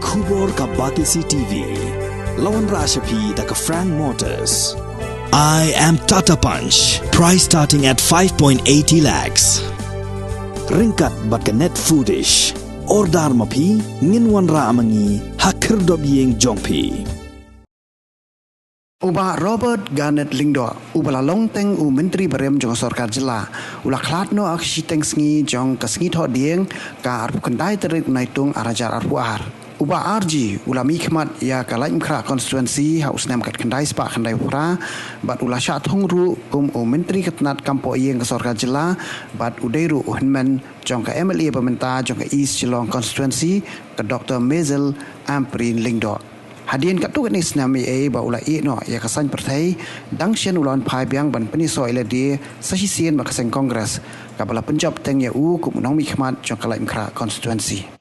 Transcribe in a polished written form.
Kubor ka Batisi TV. Lawan Rashapi da ka Frank Motors. I am Tata Punch. Price starting at 5.80 lakhs. Ringkat bat ka net foodish. Ordar mapi nginwan ra amangi hakir dobyeng jongpi. Uba Robert Garnet Lyngdoh, ubala longteng Myntri Barim jong Sorkar Jylla, ula Khladnoh aksiteng sngi jong kasngi tho dieng ka arpu kendai terik naitung arajar arpu ar. Uba RG ula mikmat ya kalai mkra constituency haus nam kat kendai spa kendai pura bat ula sya thongru Myntri ketnat kampo ieng ke Sorkar Jylla bat udairu uhenmen jong ka MLA pemerintah jong ka East Geelong constituency ke Dr. Mezel Amprin Lyngdoh. Hadian kat tu kat ni senami ba ula no ya kasan pertai dangsien ulan pai biang ban peniso ila di sesisian makaseng kongres kabala penjab teng ya kup nong mikmat jong kalai mkra constituency.